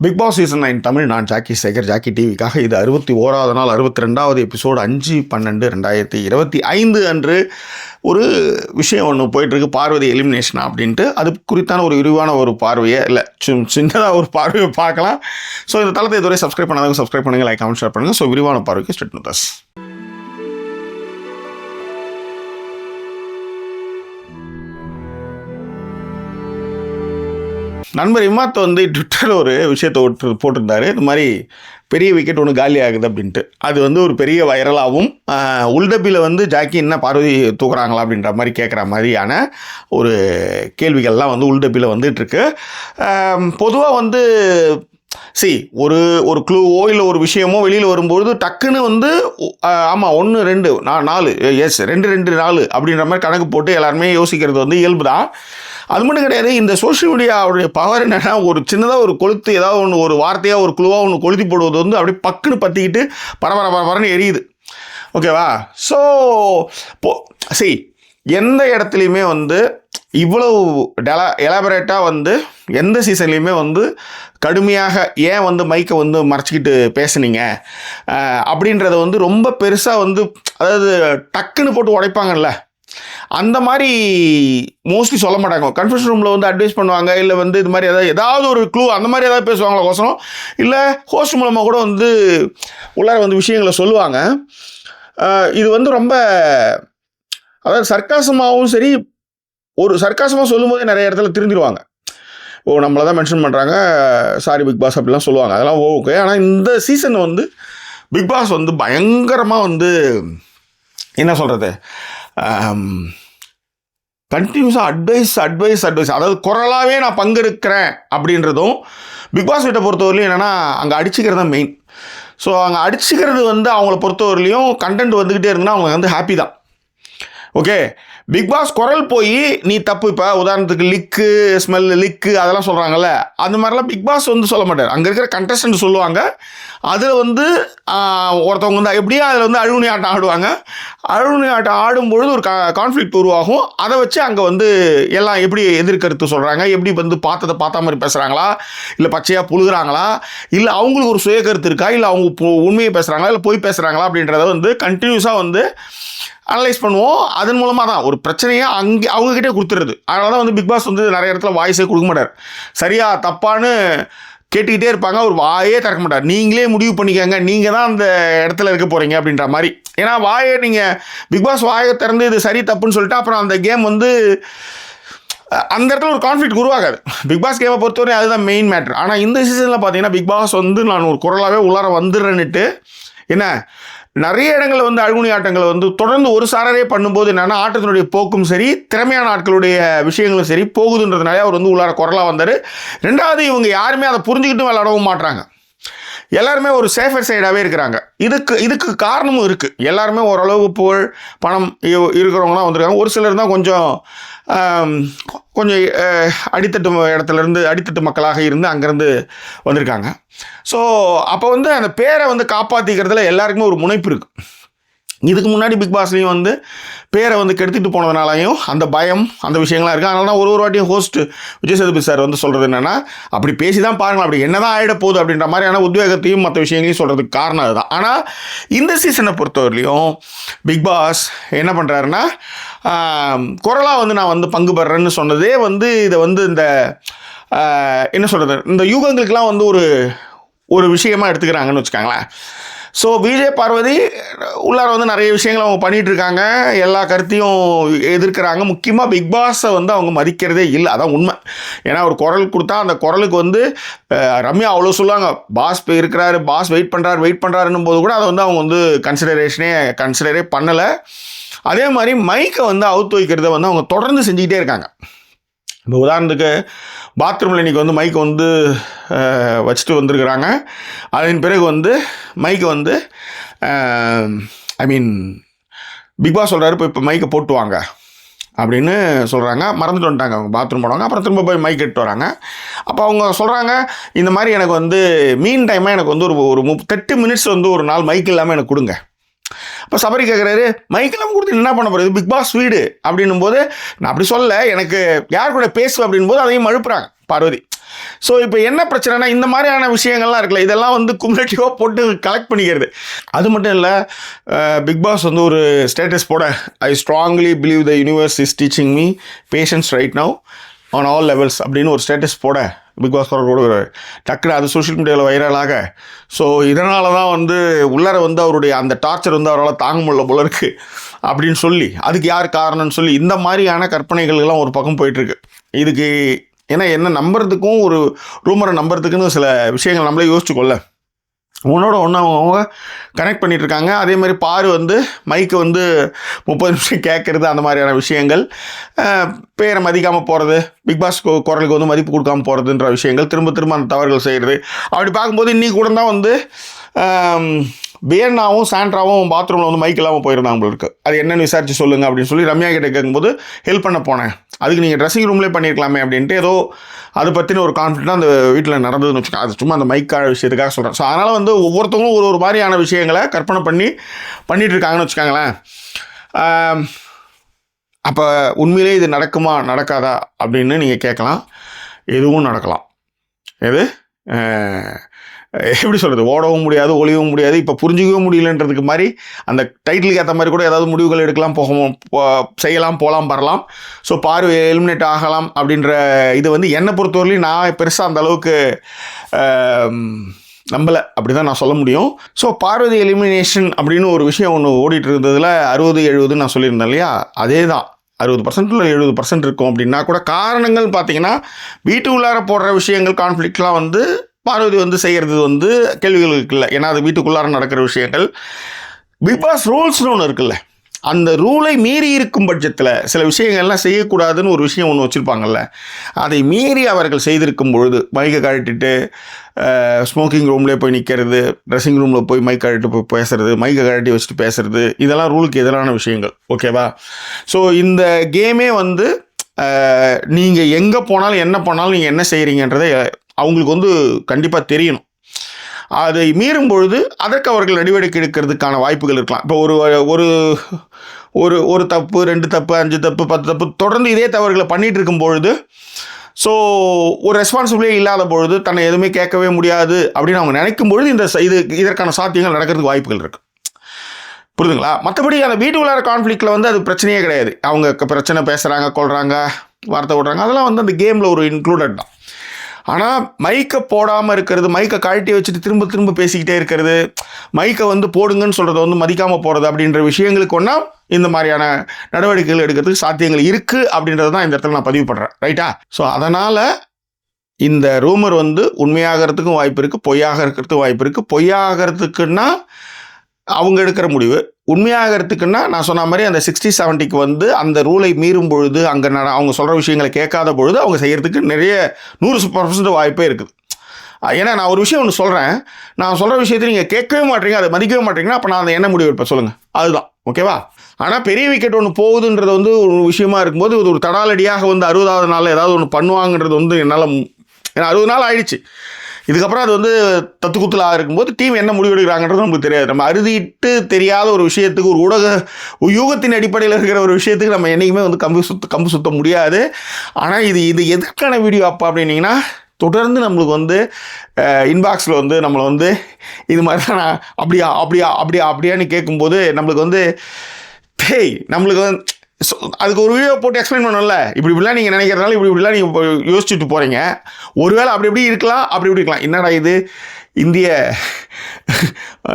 Big Boss season 9 Tamil. நான் Jackie Sekar, Jackie டிவிக்காக. இது 61வது நாள், 62வது எபிசோடு, 5/12/2025 அன்று ஒரு விஷயம் ஒன்று போயிட்டுருக்கு. பார்வதி எலிமினேஷனா அப்படின்ட்டு அது குறித்தான ஒரு விரிவான ஒரு பார்வையை இல்லை சின்னதாக ஒரு பார்வையை பார்க்கலாம். ஸோ இந்த தளத்தை இதுவரை சப்ஸ்கிரைப் பண்ணாதவங்க சப்ஸ்கிரைப் பண்ணுங்கள், லைக் கமெண்ட் ஷேர் பண்ணுங்கள். ஸோ விரிவான பார்வைக்கு ஸ்டார்ட் பண்ணுறஸ். நண்பர் இமாத் வந்து ட்விட்டரில் ஒரு விஷயத்தை போட்டிருந்தாரு. இது மாதிரி பெரிய விக்கெட் ஒன்று காலி ஆகுது அப்படின்ட்டு. அது வந்து ஒரு பெரிய வைரலாகவும் உள்டப்பில் வந்து ஜாக்கி என்ன பார்வதி தூக்குறாங்களா அப்படின்ற மாதிரி கேட்குற மாதிரியான ஒரு கேள்விகள்லாம் வந்து உள்டப்பில் வந்துட்டுருக்கு. பொதுவாக வந்து ஒரு க்ளூவோ இல்லை ஒரு விஷயமோ வெளியில் வரும்பொழுது டக்குன்னு வந்து ஆமாம் 1 2 4 எஸ் 2 2 4 அப்படின்ற மாதிரி கணக்கு போட்டு எல்லாருமே யோசிக்கிறது வந்து இயல்பு தான். அது மட்டும் கிடையாது. இந்த சோஷியல் மீடியாவுடைய பவர் என்னென்னா, ஒரு சின்னதாக ஒரு கொளுத்து ஏதாவது ஒன்று ஒரு வார்த்தையாக ஒரு குழுவாக ஒன்று கொளுத்தி போடுவது வந்து அப்படியே பக்குன்னு பற்றிக்கிட்டு பரபரன்னு எரியுது. ஓகேவா? ஸோ எந்த இடத்துலையுமே வந்து இவ்வளவு எலாபரேட்டாக வந்து எந்த சீசன்லேயுமே வந்து கடுமையாக ஏன் வந்து மைக்கை வந்து மறைச்சிக்கிட்டு பேசுனீங்க அப்படின்றத வந்து ரொம்ப பெருசாக வந்து, அதாவது டக்குன்னு போட்டு உடைப்பாங்கல்ல, அந்த மாதிரி மோஸ்ட்லி சொல்ல மாட்டாங்க. கன்ஃபெஷன் ரூமில் வந்து அட்வைஸ் பண்ணுவாங்க, இல்லை வந்து இது மாதிரி ஏதாவது ஒரு க்ளூ அந்த மாதிரி ஏதாவது பேசுவாங்களா கோசரம், இல்லை ஹோஸ்ட் மூலமாக கூட வந்து உள்ளார வந்து விஷயங்களை சொல்லுவாங்க. இது வந்து ரொம்ப, அதாவது சர்க்காசமாகவும் சரி, ஒரு சர்க்காசமாக சொல்லும்போதே நிறைய இடத்துல திருந்திடுவாங்க. நம்மளை தான் மென்ஷன் பண்ணுறாங்க, சாரி பிக் பாஸ் அப்படிலாம் சொல்லுவாங்க. அதெல்லாம் ஓகே. ஆனால் இந்த சீசன் வந்து பிக் பாஸ் வந்து பயங்கரமாக வந்து என்ன சொல்கிறது, கண்டினியூஸாக அட்வைஸ், அதாவது குரலாகவே நான் பங்கெடுக்கிறேன் அப்படின்றதும் பிக் பாஸ் வீட்டை பொறுத்தவரையிலையும் என்னென்னா, அங்கே அடிச்சுக்கிறது தான் மெயின். ஸோ அங்கே அடிச்சுக்கிறது வந்து அவங்கள பொறுத்தவரையிலையும் கண்டென்ட் வந்துக்கிட்டே இருந்தால் அவங்க வந்து ஹாப்பி தான். ஓகே, பிக் பாஸ் குரல் போய் நீ தப்பு, இப்போ உதாரணத்துக்கு லிக்கு லிக்கு அதெல்லாம் சொல்கிறாங்கல்ல, அந்த மாதிரிலாம் பிக் பாஸ் வந்து சொல்ல மாட்டார். அங்கே இருக்கிற கண்டஸ்டன்ட் சொல்லுவாங்க. அதில் வந்து ஒருத்தவங்க வந்து எப்படியும் அதில் வந்து அழுகுனி ஆட்டம் ஆடுவாங்க. அழுகுனி ஆட்டம் ஆடும்பொழுது ஒரு கான்ஃப்ளிக்ட் உருவாகும். அதை வச்சு அங்கே வந்து எல்லாம் எப்படி எதிர்கருத்து சொல்கிறாங்க, எப்படி வந்து பார்த்தா மாதிரி பேசுகிறாங்களா, இல்லை பச்சையாக புழுகிறாங்களா, இல்லை அவங்களுக்கு ஒரு சுய கருத்து இருக்கா, இல்லை அவங்க உண்மையை பேசுகிறாங்களா, இல்லை போய் பேசுகிறாங்களா அப்படின்றத வந்து கண்டினியூஸாக வந்து அனலைஸ் பண்ணுவோம். அதன் மூலமாக தான் ஒரு பிரச்சனையை அவங்ககிட்டே கொடுத்துருது. அதனால தான் வந்து பிக் பாஸ் வந்து நிறைய இடத்துல வாய்ஸே கொடுக்க மாட்டார். சரியா தப்பான்னு கேட்டுக்கிட்டே இருப்பாங்க. ஒரு வாயே திறக்க மாட்டார். நீங்களே முடிவு பண்ணிக்கங்க, நீங்கள் தான் அந்த இடத்துல இருக்க போகிறீங்க அப்படின்ற மாதிரி. ஏன்னா வாயை நீங்கள் பிக் பாஸ் வாயை திறந்து இது சரி தப்புன்னு சொல்லிட்டு அப்புறம் அந்த கேம் வந்து அந்த இடத்துல ஒரு கான்ஃப்ளிக்ட் உருவாகாது. பிக் பாஸ் கேமை பொறுத்தவரை அதுதான் மெயின் மேட்ரு. ஆனால் இந்த சீசனில் பார்த்தீங்கன்னா பிக் பாஸ் வந்து நான் ஒரு குரலாகவே உள்ளார வந்துடுறேன்னுட்டு என்ன நிறைய இடங்களில் வந்து அழுகுனி ஆட்டங்களை வந்து தொடர்ந்து ஒரு சாரரே பண்ணும்போது என்னென்னா, ஆட்டத்தினுடைய போக்கும் சரி, திறமையான ஆட்களுடைய விஷயங்களும் சரி போகுதுன்றதுனாலே அவர் வந்து உள்ளார குரலாக வந்தார். ரெண்டாவது, இவங்க யாருமே அதை புரிஞ்சுக்கிட்டும் விளையாடவும் மாட்டுறாங்க. எல்லாருமே ஒரு சேஃபர் சைடாகவே இருக்கிறாங்க. இதுக்கு காரணமும் இருக்குது. எல்லாருமே ஓரளவு புகழ் பணம் இருக்கிறவங்களாம் வந்திருக்காங்க. ஒரு சிலர் தான் கொஞ்சம் அடித்தட்டு இடத்துலேருந்து அடித்தட்டு மக்களாக இருந்து அங்கேருந்து வந்திருக்காங்க. ஸோ அப்போ வந்து அந்த பேரை வந்து காப்பாற்றிக்கிறதுல எல்லாருக்குமே ஒரு முனைப்பு இருக்குது. இதுக்கு முன்னாடி பிக் பாஸ்லேயும் வந்து பேரை வந்து கெடுத்துட்டு போனதுனாலையும் அந்த பயம் அந்த விஷயங்கள்லாம் இருக்குது. அதனால தான் ஒரு வாட்டியும் ஹோஸ்ட் விஜய் சேதுபதி சார் வந்து சொல்கிறது என்னென்னா, அப்படி பேசி தான் பாருங்கள், அப்படி என்ன தான் ஆகிட போகுது அப்படின்ற மாதிரியான உத்வேகத்தையும் மற்ற விஷயங்களையும் சொல்கிறதுக்கு காரணம் அதுதான். ஆனால் இந்த சீசனை பொறுத்தவரையிலையும் பிக் பாஸ் என்ன பண்ணுறாருன்னா, குரலாக வந்து நான் வந்து பங்கு பெறேன்னு சொன்னதே வந்து இதை வந்து இந்த என்ன சொல்கிறது, இந்த யூகங்களுக்கெல்லாம் வந்து ஒரு விஷயமாக எடுத்துக்கிறாங்கன்னு வச்சுக்காங்களேன். ஸோ விஜய் பார்வதி உள்ளார வந்து நிறைய விஷயங்கள் அவங்க பண்ணிகிட்ருக்காங்க. எல்லா கருத்தையும் எதிர்க்கிறாங்க. முக்கியமாக பிக் பாஸை வந்து அவங்க மதிக்கிறதே இல்லை. அதான் உண்மை. ஏன்னா ஒரு குரல் கொடுத்தா அந்த குரலுக்கு வந்து ரம்யா அவ்வளோ சொல்லுவாங்க, பாஸ் இருக்கிறாரு, பாஸ் வெயிட் பண்ணுறாருன்னும் போது கூட அதை வந்து அவங்க வந்து கன்சிடரே பண்ணலை. அதே மாதிரி மைக்கை வந்து அவுத்து வைக்கிறத வந்து அவங்க தொடர்ந்து செஞ்சுக்கிட்டே இருக்காங்க. இப்போ உதாரணத்துக்கு பாத்ரூமில் இன்றைக்கி வந்து மைக்கை வந்து வச்சுட்டு வந்திருக்கிறாங்க. அதன் பிறகு வந்து மைக்கை வந்து பிக் பாஸ் சொல்கிறாரு, இப்போ மைக்கை போட்டு வாங்க அப்படின்னு சொல்கிறாங்க. மறந்துட்டு வந்துட்டாங்க. அவங்க பாத்ரூம் போடுவாங்க, அப்புறம் திரும்ப போய் மைக் எடுத்து வராங்க. அப்போ அவங்க சொல்கிறாங்க, இந்த மாதிரி எனக்கு வந்து மீன் டைமாக எனக்கு வந்து ஒரு 30 மினிட்ஸ் வந்து ஒரு நாள் மைக் இல்லாமல் எனக்கு கொடுங்க. இப்போ சபரி கேட்குறாரு, மைக்கெல்லாம் கொடுத்து என்ன பண்ண போகிறது, பிக் பாஸ் வீடு அப்படின்னும் போது நான் அப்படி சொல்ல, எனக்கு யார் கூட பேசுவேன் அப்படின் போது அதையும் மழுப்புறாங்க. பார்வதி. ஸோ இப்போ என்ன பிரச்சனைனா இந்த மாதிரியான விஷயங்கள்லாம் இருக்குல்ல, இதெல்லாம் வந்து குமுலேட்டிவாக போட்டு கலெக்ட் பண்ணிக்கிறது. அது மட்டும் இல்லை, பிக் பாஸ் வந்து ஒரு ஸ்டேட்டஸ் போட, I strongly believe the universe is teaching me patience right now on all levels அப்படின்னு ஒரு ஸ்டேட்டஸ் போட பிக் பாஸ் கூட டக்குனு அது சோஷியல் மீடியாவில் வைரலாக. ஸோ இதனால தான் வந்து உள்ளார வந்து அவருடைய அந்த டார்ச்சர் வந்து அவரால் தாங்க முடியல போல இருக்குது அப்படின்னு சொல்லி, அதுக்கு யார் காரணம்னு சொல்லி இந்த மாதிரியான கற்பனைகள்லாம் ஒரு பக்கம் போயிட்டுருக்கு. இதுக்கு ஏன்னா என்ன நம்புறதுக்கும் ஒரு ரூமரை நம்புறதுக்குன்னு சில விஷயங்கள் நம்மளே யோசிச்சுக்கொள்ள, ஒன்றோட ஒன்று அவங்க கனெக்ட் பண்ணிகிட்ருக்காங்க. அதே மாதிரி பாரு வந்து மைக்கை வந்து 30 நிமிஷம் கேட்குறது, அந்த மாதிரியான விஷயங்கள், பேரை மதிக்காமல் போகிறது, பிக் பாஸ் குரலுக்கு வந்து மதிப்பு கொடுக்காமல் போகிறதுன்ற விஷயங்கள், திரும்ப திரும்ப அந்த தவறுகள் செய்கிறது. அப்படி பார்க்கும்போது இன்றைக்கி கூட தான் வந்து பியன்னாவும் சாண்ட்ராவும் பாத்ரூமில் வந்து மைக் இல்லாமல் போயிருந்தாங்க உங்களுக்கு. அது என்னென்னு விசாரித்து சொல்லுங்கள் அப்படின்னு சொல்லி ரம்யா கிட்டே கேட்கும்போது ஹெல்ப் பண்ண போனேன், அதுக்கு நீங்கள் ட்ரெஸ்ஸிங் ரூம்லேயே பண்ணியிருக்கலாமே அப்படின்ட்டு ஏதோ அதை பற்றின ஒரு கான்ஃபிடென்ட்டாக அந்த வீட்டில் நடந்ததுன்னு வச்சுக்கோங்க. அது சும்மா அந்த மைக்கான விஷயத்துக்காக சொல்கிறேன். ஸோ அதனால் வந்து ஒவ்வொருத்தவங்களும் ஒரு மாதிரியான விஷயங்களை கற்பனை பண்ணிகிட்டு இருக்காங்கன்னு வச்சுக்காங்களேன். அப்போ உண்மையிலே இது நடக்குமா நடக்காதா அப்படின்னு நீங்கள் கேட்கலாம். எதுவும் நடக்கலாம். எது எப்படி சொல்கிறது, ஓடவும் முடியாது, ஒளியவும் முடியாது, இப்போ புரிஞ்சிக்கவும் முடியலன்றதுக்கு மாதிரி அந்த டைட்டிலுக்கு ஏற்ற மாதிரி கூட ஏதாவது முடிவுகள் எடுக்கலாம், செய்யலாம், போகலாம், வரலாம். ஸோ பார்வை எலிமினேட் ஆகலாம் அப்படின்ற இது வந்து என்னை பொறுத்தவரையிலும் நான் பெருசாக அந்த அளவுக்கு நம்பலை, அப்படி தான் நான் சொல்ல முடியும். ஸோ பார்வதி எலிமினேஷன் அப்படின்னு ஒரு விஷயம் ஒன்று ஓடிட்டு இருந்ததில் 60-70 நான் சொல்லியிருந்தேன் இல்லையா, அதே தான் 60% இல்லை 70% இருக்கும். அப்படின்னா கூட காரணங்கள் பார்த்தீங்கன்னா வீட்டு உள்ளார போடுற விஷயங்கள், கான்ஃப்ளிக்ட்லாம் வந்து பார்வதி வந்து செய்கிறது வந்து கேள்விகளுக்கு இல்லை. ஏன்னா அது வீட்டுக்குள்ளார நடக்கிற விஷயங்கள். பிக் பாஸ் ரூல்ஸ்னு ஒன்று இருக்குல்ல, அந்த ரூலை மீறி இருக்கும் பட்சத்தில் சில விஷயங்கள்லாம் செய்யக்கூடாதுன்னு ஒரு விஷயம் ஒன்று வச்சுருப்பாங்கல்ல, அதை மீறி அவர்கள் செய்திருக்கும் பொழுது மைக்கை கழட்டிட்டு ஸ்மோக்கிங் ரூம்லேயே போய் நிற்கிறது, ட்ரெஸ்ஸிங் ரூமில் போய் மைக் கழட்டி போய் பேசுகிறது, மைக்கை கழட்டி வச்சுட்டு பேசுகிறது, இதெல்லாம் ரூலுக்கு எதிரான விஷயங்கள். ஓகேவா? ஸோ இந்த கேமே வந்து நீங்கள் எங்கே போனாலும் என்ன பண்ணாலும் நீங்கள் என்ன செய்கிறீங்கன்றதை அவங்களுக்கு வந்து கண்டிப்பாக தெரியணும். அதை மீறும் பொழுது அதற்கு அவர்கள் நடவடிக்கை எடுக்கிறதுக்கான வாய்ப்புகள் இருக்கலாம். இப்போ ஒரு ஒரு ஒரு தப்பு, 2 தப்பு, 5 தப்பு, 10 தப்பு தொடர்ந்து இதே தவறுகளை பண்ணிகிட்டு இருக்கும் பொழுது, ஸோ ஒரு ரெஸ்பான்சிபிலிட்டி இல்லாத பொழுது, தன்னை எதுவுமே கேட்கவே முடியாது அப்படின்னு அவங்க நினைக்கும் பொழுது இதற்கான சாத்தியங்கள் நடக்கிறதுக்கு வாய்ப்புகள் இருக்குது. புரியுதுங்களா? மற்றபடி அந்த வீட்டு உள்ளார கான்ஃப்ளிக்டில் வந்து அது பிரச்சனையே கிடையாது. அவங்க பிரச்சனை பேசுகிறாங்க, கொள்கிறாங்க, வார்த்தை விடுறாங்க, அதெல்லாம் வந்து அந்த கேமில் ஒரு இன்க்ளூடட் தான். ஆனால் மைக்கை போடாமல் இருக்கிறது, மைக்கை கழட்டி வச்சுட்டு திரும்ப திரும்ப பேசிக்கிட்டே இருக்கிறது, மைக்கை வந்து போடுங்கன்னு சொல்கிறத வந்து மதிக்காமல் போகிறது அப்படின்ற விஷயங்களுக்கு ஒன்றா இந்த மாதிரியான நடவடிக்கைகள் எடுக்கிறதுக்கு சாத்தியங்கள் இருக்குது அப்படின்றது தான் இந்த இடத்துல நான் பதிவு பண்ணுறேன். ரைட்டா? ஸோ அதனால் இந்த ரூமர் வந்து உண்மையாகிறதுக்கும் வாய்ப்பு இருக்குது, பொய்யாக இருக்கிறதுக்கும் வாய்ப்பு இருக்குது. பொய்யாகிறதுக்குன்னா அவங்க எடுக்கிற முடிவு, உண்மையாகிறதுக்குன்னா நான் சொன்ன மாதிரி அந்த 60-70க்கு வந்து அந்த ரூலை மீறும் பொழுது, அங்கே அவங்க சொல்கிற விஷயங்களை கேட்காத பொழுது அவங்க செய்கிறதுக்கு நிறைய 100% வாய்ப்பே இருக்குது. ஏன்னா நான் ஒரு விஷயம் ஒன்று சொல்கிறேன், நான் சொல்கிற விஷயத்தை நீங்கள் கேட்கவே மாட்டீங்க, அதை மதிக்கவே மாட்டீங்கன்னா அப்போ நான் அதை என்ன முடிவு எடுப்பேன் சொல்லுங்கள்? அதுதான். ஓகேவா? ஆனால் பெரிய விக்கெட் ஒன்று போகுதுன்றது வந்து ஒரு விஷயமா இருக்கும்போது இது ஒரு தடாலடியாக வந்து 60வது நாளில் ஏதாவது ஒன்று பண்ணுவாங்கன்றது வந்து என்னால், ஏன்னா 60 நாள் ஆயிடுச்சு, இதுக்கப்புறம் அது வந்து தத்துக்குத்தலாக இருக்கும்போது டீம் என்ன முடிவெடுக்கிறாங்கன்றது நமக்கு தெரியாது. நம்ம அறுதிட்டு தெரியாத ஒரு விஷயத்துக்கு, ஒரு யூகத்தின் அடிப்படையில் இருக்கிற ஒரு விஷயத்துக்கு நம்ம என்றைக்குமே வந்து கம்பு சுத்த முடியாது. ஆனால் இது எதற்கான வீடியோ அப்போ அப்படின்னீங்கன்னா, தொடர்ந்து நம்மளுக்கு வந்து இன்பாக்ஸில் வந்து நம்மளை வந்து இது மாதிரி தான் நான் அப்படியான்னு கேட்கும்போது நம்மளுக்கு வந்து நம்மளுக்கு வந்து அதுக்கு ஒரு வீடியோ போட்டு எக்ஸ்பிளைன் பண்ணல, இப்படிலாம் நீங்கள் நினைக்கிறதுனால இப்படிலாம் நீங்கள் யோசிச்சுட்டு போகிறீங்க, ஒருவேளை அப்படி இப்படி இருக்கலாம், அப்படி இப்படி இருக்கலாம். என்னடா இது இந்திய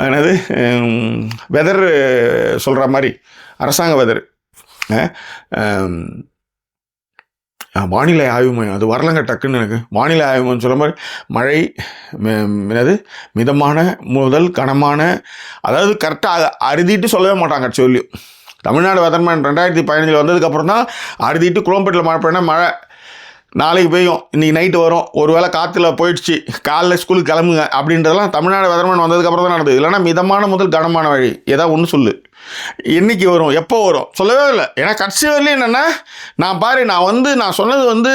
என்னது வெதர் சொல்கிற மாதிரி, அரசாங்க வெதர், வானிலை ஆய்வு மையம், அது வரலங்க டக்குன்னு எனக்கு. வானிலை ஆய்வு மையம் சொல்கிற மாதிரி மழை மிதமான முதல் கனமான, அதாவது கரெக்டாக அறுதிட்டு சொல்லவே மாட்டாங்க. சொல்லியும் தமிழ்நாடு வெதர்மேன் 2015 வந்ததுக்கப்புறம் தான் அறுதிட்டு குளம்பேட்டில் மழை பெய்யணும், மழை நாளைக்கு பெய்யும், இன்றைக்கி நைட்டு வரும், ஒரு வேளை காற்றுல போயிடுச்சு, காலைல ஸ்கூலுக்கு கிளம்புங்க அப்படின்றதெல்லாம் தமிழ்நாடு வெதர்மேன் வந்ததுக்கப்புறம் தான் நடந்தது. இல்லைனா மிதமான முதல் கனமான மழை ஏதாவது ஒன்று சொல்லு, என்றைக்கு வரும், எப்போ வரும் சொல்லவே இல்லை. ஏன்னா கடைசி வரலையும் என்னென்னா, நான் சொன்னது வந்து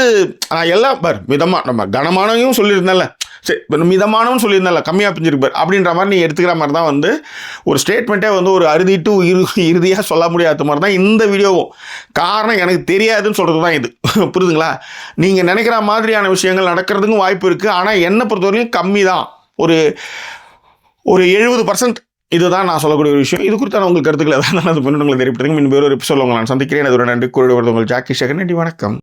நான் எல்லாம் மிதமாக நம்ம கனமானவையும் சொல்லியிருந்தேன்ல, சரி மிதமானவன்னு சொல்லியிருந்தால கம்மியாக பிஞ்சிருப்பார் அப்படின்ற மாதிரி நீ எடுத்துக்கிற மாதிரி தான் வந்து ஒரு ஸ்டேட்மெண்ட்டே வந்து ஒரு அறுதி டு இறுதியாக சொல்ல முடியாத மாதிரி தான் இந்த வீடியோவும். காரணம் எனக்கு தெரியாதுன்னு சொல்கிறது தான் இது. புரியுதுங்களா? நீங்கள் நினைக்கிற மாதிரியான விஷயங்கள் நடக்கிறதுக்கும் வாய்ப்பு இருக்குது. ஆனால் என்னை பொறுத்தவரைக்கும் கம்மி தான். ஒரு 70% இதுதான் நான் சொல்லக்கூடிய ஒரு விஷயம். இது குறித்தான உங்கள் கருத்துக்களை தான் நான் அது பண்ணி உங்களை தெரிவிப்பதுங்க. இன்னும் வேறு ஒரு எபிசோட் உங்களை நான் சந்திக்கிறேன். அது ஒரு நன்றி கூறி வருது உங்கள் ஜாக்கி சேகர். நன்றி, வணக்கம்.